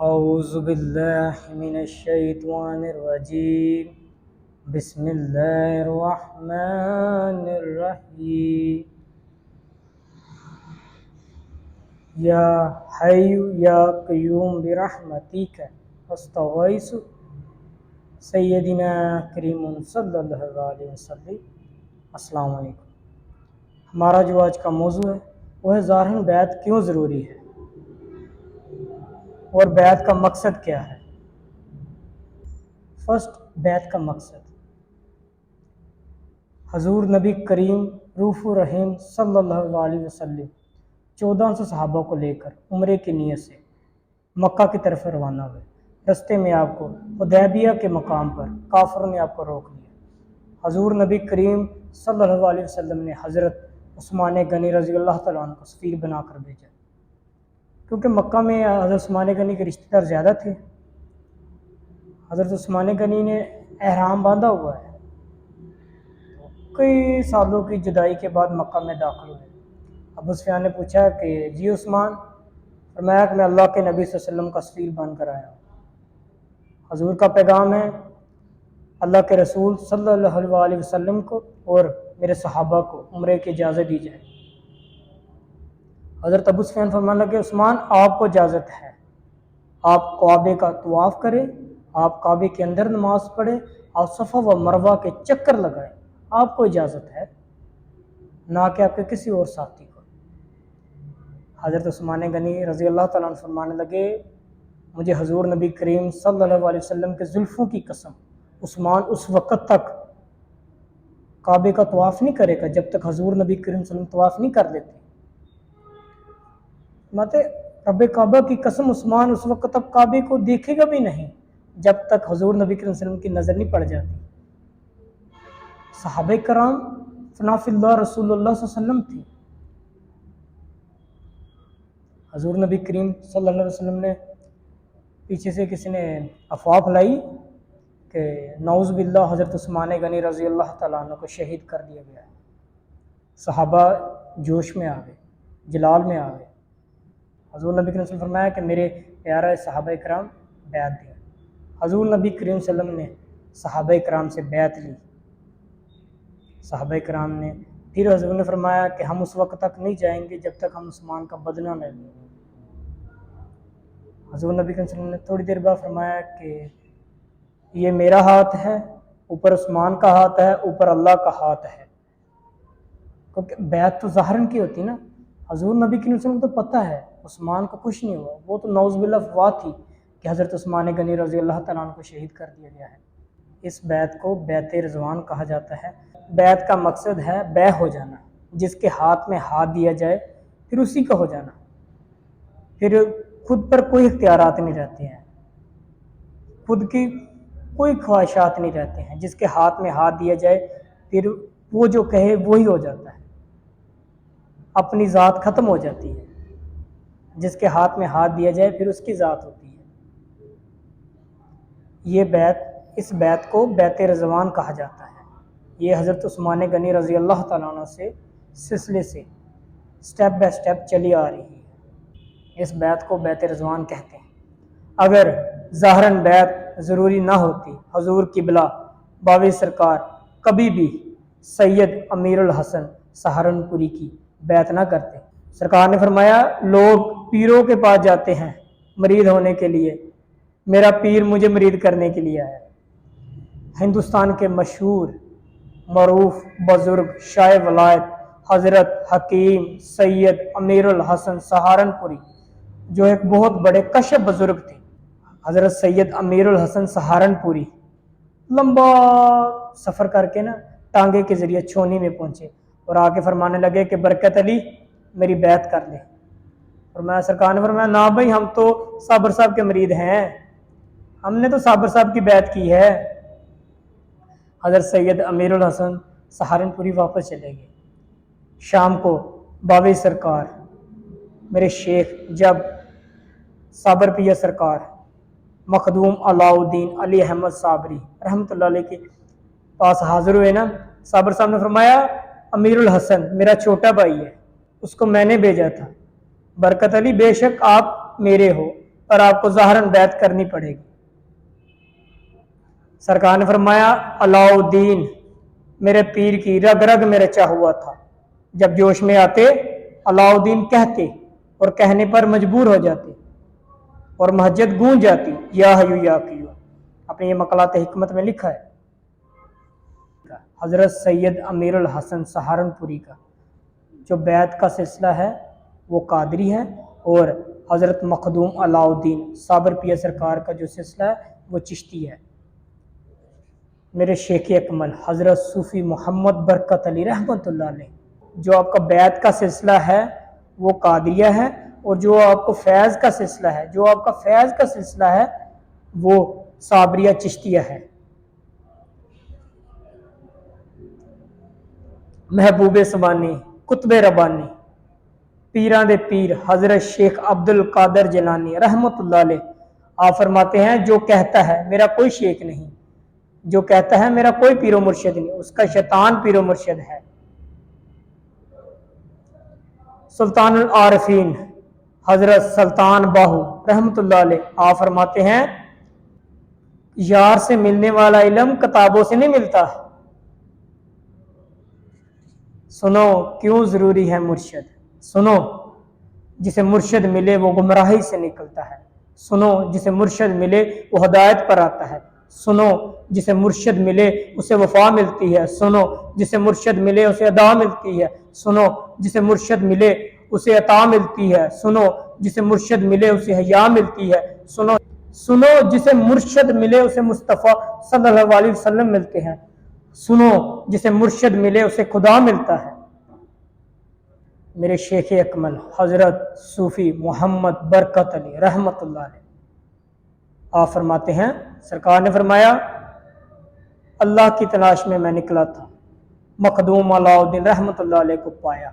اعوذ باللہ من الشیطان الرجیم بسم اللہ الرحمن الرحیم یا حی یا قیوم برحمتک استغیث سیدنا کریم صلی اللہ علیہ وسلم۔ السلام علیکم۔ ہمارا جو آج کا موضوع ہے وہ ہے ظاہراً بیعت کیوں ضروری ہے اور بیعت کا مقصد کیا ہے۔ فرسٹ، بیعت کا مقصد حضور نبی کریم رؤوف الرحیم صلی اللہ علیہ وسلم 1400 صحابہ کو لے کر عمرے کی نیت سے مکہ کی طرف روانہ ہوئے۔ رستے میں آپ کو حدیبیہ کے مقام پر کافروں نے آپ کو روک لیا۔ حضور نبی کریم صلی اللہ علیہ وسلم نے حضرت عثمان غنی رضی اللہ تعالیٰ عنہ کو سفیر بنا کر بھیجا، کیونکہ مکہ میں حضرت عثمان غنی کے رشتہ دار زیادہ تھے۔ حضرت عثمان غنی نے احرام باندھا ہوا ہے، کئی سالوں کی جدائی کے بعد مکہ میں داخل ہوئے۔ ابو سفیان نے پوچھا کہ جی عثمان، فرمایا کہ میں اللہ کے نبی صلی اللہ علیہ وسلم کا سفیر بن کر آیا ہوں۔ حضور کا پیغام ہے اللہ کے رسول صلی اللہ علیہ وسلم کو اور میرے صحابہ کو عمرے کی اجازت دی جائے۔ حضرت ابو سفیان فرمانے لگے عثمان، آپ کو اجازت ہے، آپ کعبے کا طواف کریں، آپ کعبے کے اندر نماز پڑھیں، آپ صفا و مروہ کے چکر لگائیں، آپ کو اجازت ہے، نہ کہ آپ کے کسی اور ساتھی کو۔ حضرت عثمان غنی رضی اللہ تعالیٰ عنہ فرمانے لگے مجھے حضور نبی کریم صلی اللہ علیہ وسلم کے زلفوں کی قسم، عثمان اس وقت تک کعبے کا طواف نہیں کرے گا جب تک حضور نبی کریم صلی اللہ علیہ وسلم طواف نہیں کر لیتے۔ رب کعبہ کی قسم، عثمان اس وقت تک کعبے کو دیکھے گا بھی نہیں جب تک حضور نبی کریم صلی اللہ علیہ وسلم کی نظر نہیں پڑ جاتی۔ صحابہ کرام فنا فی اللہ رسول اللہ صلی اللہ علیہ وسلم تھی۔ حضور نبی کریم صلی اللہ علیہ وسلم نے پیچھے سے کسی نے افواہ پھیلائی کہ نعوذ باللہ حضرت عثمان غنی رضی اللہ تعالیٰ عنہ کو شہید کر دیا گیا ہے۔ صحابہ جوش میں آ گئے، جلال میں آ گئے۔ حضور نبی کریم صلی اللہ علیہ وسلم فرمایا کہ میرے پیارے صحابہ کرام بیعت دیں۔ حضور نبی کریم صلی اللہ علیہ وسلم نے صحابہ کرام سے بیعت لی۔ صحابہ کرام نے پھر حضور نے فرمایا کہ ہم اس وقت تک نہیں جائیں گے جب تک ہم عثمان کا بدلہ نہ لیں۔ حضور نبی کریم صلی اللہ علیہ وسلم نے تھوڑی دیر بعد فرمایا کہ یہ میرا ہاتھ ہے، اوپر عثمان کا ہاتھ ہے، اوپر اللہ کا ہاتھ ہے، کیونکہ بیعت تو ظاہراً کی ہوتی نا۔ حضور نبی کریم صلی اللہ علیہ وسلم کو تو پتہ ہے عثمان کو کچھ نہیں ہوا، وہ تو نعوذ باللہ افواہ تھی کہ حضرت عثمان غنی رضی اللہ تعالیٰ عنہ کو شہید کر دیا گیا ہے۔ اس بیعت کو بیعت رضوان کہا جاتا ہے۔ بیعت کا مقصد ہے بیع ہو جانا، جس کے ہاتھ میں ہاتھ دیا جائے پھر اسی کا ہو جانا، پھر خود پر کوئی اختیارات نہیں رہتے ہیں، خود کی کوئی خواہشات نہیں رہتے ہیں۔ جس کے ہاتھ میں ہاتھ دیا جائے پھر وہ جو کہے وہی ہو جاتا ہے، اپنی ذات ختم ہو جاتی ہے۔ جس کے ہاتھ میں ہاتھ دیا جائے پھر اس کی ذات ہوتی ہے۔ یہ بیعت، اس بیعت کو بیعت رضوان کہا جاتا ہے۔ یہ حضرت عثمان غنی رضی اللہ تعالیٰ عنہ سے سلسلے سے سٹیپ بائی سٹیپ چلی آ رہی ہے۔ اس بیعت کو بیعت رضوان کہتے ہیں۔ اگر ظاہراً بیعت ضروری نہ ہوتی، حضور قبلہ باوی سرکار کبھی بھی سید امیر الحسن سہارنپوری کی بیعت نہ کرتے۔ سرکار نے فرمایا لوگ پیروں کے پاس جاتے ہیں مرید ہونے کے لیے، میرا پیر مجھے مرید کرنے کے لیے آیا۔ ہندوستان کے مشہور معروف بزرگ شاہ ولایت حضرت حکیم سید امیر الحسن سہارنپوری، جو ایک بہت بڑے کشف بزرگ تھے، حضرت سید امیر الحسن سہارنپوری لمبا سفر کر کے ٹانگے کے ذریعے چھونی میں پہنچے اور آ کے فرمانے لگے کہ برکت علی میری بیعت کر لیں۔ اور میں سرکار نے فرمایا نہ بھائی، ہم تو صابر صاحب کے مرید ہیں، ہم نے تو صابر صاحب کی بیعت کی ہے۔ حضرت سید امیر الحسن سہارنپوری واپس چلے گئے۔ شام کو باوی سرکار میرے شیخ جب صابر پیا سرکار مخدوم علاء الدین علی احمد صابری رحمۃ اللہ علیہ کے پاس حاضر ہوئے صابر صاحب نے فرمایا امیر الحسن میرا چھوٹا بھائی ہے، اس کو میں نے بھیجا تھا، برکت علی بے شک آپ میرے ہو اور آپ کو ظاہراً بیعت کرنی پڑے گی۔ سرکار نے فرمایا علاؤدین میرے پیر کی رگ رگ میں رچا ہوا تھا، جب جوش میں آتے علاؤدین کہتے اور کہنے پر مجبور ہو جاتے اور مہجت گونج جاتی یا حیو یا قیوم۔ اپنے یہ مقالات حکمت میں لکھا ہے۔ حضرت سید امیر الحسن سہارنپوری کا جو بیعت کا سلسلہ ہے وہ قادری ہے، اور حضرت مخدوم علاؤدین صابر پیر سرکار کا جو سلسلہ ہے وہ چشتی ہے۔ میرے شیخ اکمل حضرت صوفی محمد برکت علی رحمۃ اللہ علیہ جو آپ کا بیعت کا سلسلہ ہے وہ قادریہ ہے، اور جو آپ کو فیض کا سلسلہ ہے، جو آپ کا فیض کا سلسلہ ہے وہ صابریہ چشتیہ ہے۔ محبوب سبانی قطب ربانی پیران دے پیر حضرت شیخ عبد القادر جیلانی رحمۃ اللہ علیہ آپ فرماتے ہیں جو کہتا ہے میرا کوئی شیخ نہیں، جو کہتا ہے میرا کوئی پیر و مرشد نہیں، اس کا شیطان پیر و مرشد ہے۔ سلطان العارفین حضرت سلطان باہو رحمۃ اللہ علیہ آپ فرماتے ہیں یار سے ملنے والا علم کتابوں سے نہیں ملتا، سنو کیوں ضروری ہے مرشد، سنو جسے مرشد ملے وہ گمراہی سے نکلتا ہے، سنو جسے مرشد ملے وہ ہدایت پر آتا ہے، سنو جسے مرشد ملے اسے وفا ملتی ہے، سنو جسے مرشد ملے اسے ادا ملتی ہے، سنو جسے مرشد ملے اسے عطا ملتی ہے، سنو جسے مرشد ملے اسے حیا ملتی ہے، سنو جسے مرشد ملے اسے مصطفیٰ صلی اللہ علیہ وسلم ملتے ہیں، سنو جسے مرشد ملے اسے خدا ملتا ہے۔ میرے شیخ اکمل حضرت صوفی محمد برکت علی رحمۃ اللہ علیہ آپ فرماتے ہیں سرکار نے فرمایا اللہ کی تلاش میں میں نکلا تھا، مخدوم علاؤدین رحمۃ اللہ علیہ کو پایا،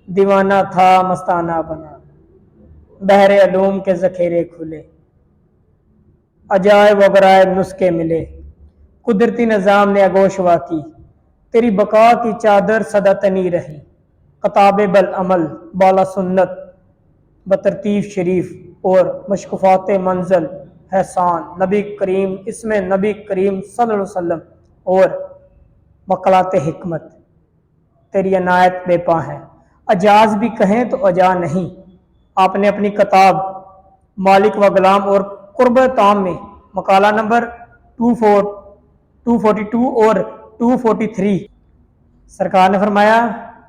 دیوانہ تھا مستانہ بنا، بحر علوم کے ذخیرے کھلے، عجائب وغرائب نسخے ملے، قدرتی نظام نے اگوشوا کی، تیری بقا کی چادر سدا تنی رہی، کتاب بالعمل بالا سنت بترتیب شریف اور مشکفات منزل احسان نبی کریم اس میں نبی کریم صلی اللہ علیہ وسلم اور مقالات حکمت تیری عنایت بے پا ہے، اجاز بھی کہیں تو اجا نہیں۔ آپ نے اپنی کتاب مالک و غلام اور قرب تام میں مقالہ نمبر 242 اور 243 سرکار نے فرمایا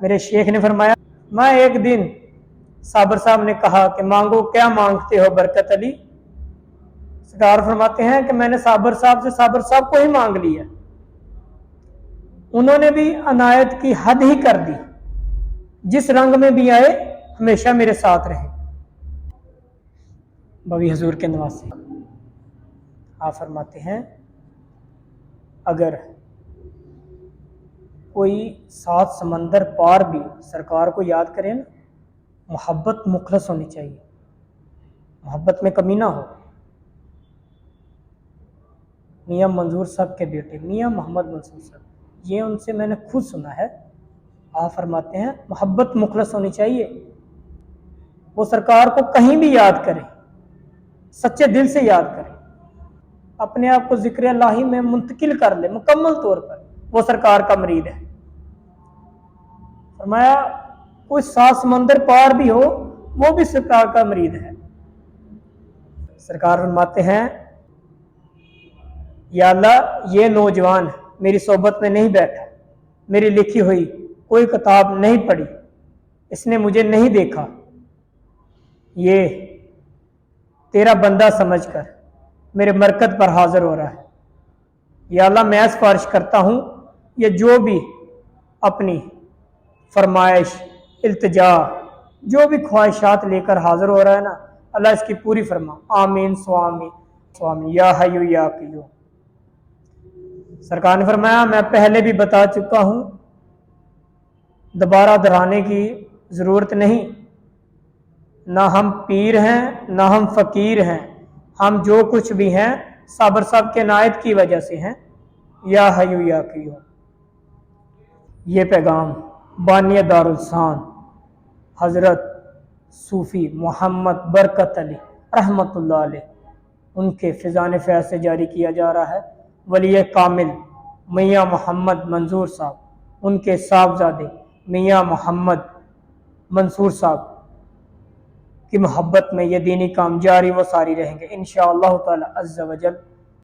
میرے شیخ نے فرمایا میں ایک دن صابر صاحب نے کہا کہ مانگو کیا مانگتے ہو برکت علی، سرکار فرماتے ہیں کہ میں نے صابر صاحب سے صابر صاحب کو ہی مانگ لیا، انہوں نے بھی عنایت کی حد ہی کر دی، جس رنگ میں بھی آئے ہمیشہ میرے ساتھ رہے۔ بوی حضور کے نواسے آپ فرماتے ہیں اگر کوئی 7 سمندر پار بھی سرکار کو یاد کرے نا، محبت مخلص ہونی چاہیے، محبت میں کمی نہ ہو۔ میاں منظور صاحب کے بیٹے میاں محمد منصور صاحب یہ ان سے میں نے خود سنا ہے، آپ فرماتے ہیں محبت مخلص ہونی چاہیے، وہ سرکار کو کہیں بھی یاد کرے، سچے دل سے یاد کرے، اپنے آپ کو ذکر الہی میں منتقل کر لے مکمل طور پر، وہ سرکار کا مرید ہے۔ فرمایا کوئی 7 سمندر پار بھی ہو وہ بھی سرکار کا مرید ہے۔ سرکار فرماتے ہیں یا اللہ یہ نوجوان میری صحبت میں نہیں بیٹھا، میری لکھی ہوئی کوئی کتاب نہیں پڑھی، اس نے مجھے نہیں دیکھا، یہ تیرا بندہ سمجھ کر میرے مرکز پر حاضر ہو رہا ہے، یا اللہ میں سفارش کرتا ہوں یہ جو بھی اپنی فرمائش التجا جو بھی خواہشات لے کر حاضر ہو رہا ہے نا اللہ اس کی پوری فرما، آمین سوامی یا حیو یا قیوم۔ سرکار نے فرمایا میں پہلے بھی بتا چکا ہوں، دوبارہ دہرانے کی ضرورت نہیں، نہ ہم پیر ہیں نہ ہم فقیر ہیں، ہم جو کچھ بھی ہیں صابر صاحب کے عنایت کی وجہ سے ہیں، یا حیو یا قیوم۔ یہ پیغام بانی دارالسان حضرت صوفی محمد برکت علی رحمۃ اللہ علیہ، ان کے فیضان فیض سے جاری کیا جا رہا ہے۔ ولی کامل میاں محمد منظور صاحب، ان کے صاحبزادے میاں محمد منصور صاحب کی محبت میں یہ دینی کام جاری و ساری رہیں گے انشاءاللہ تعالی عز و جل۔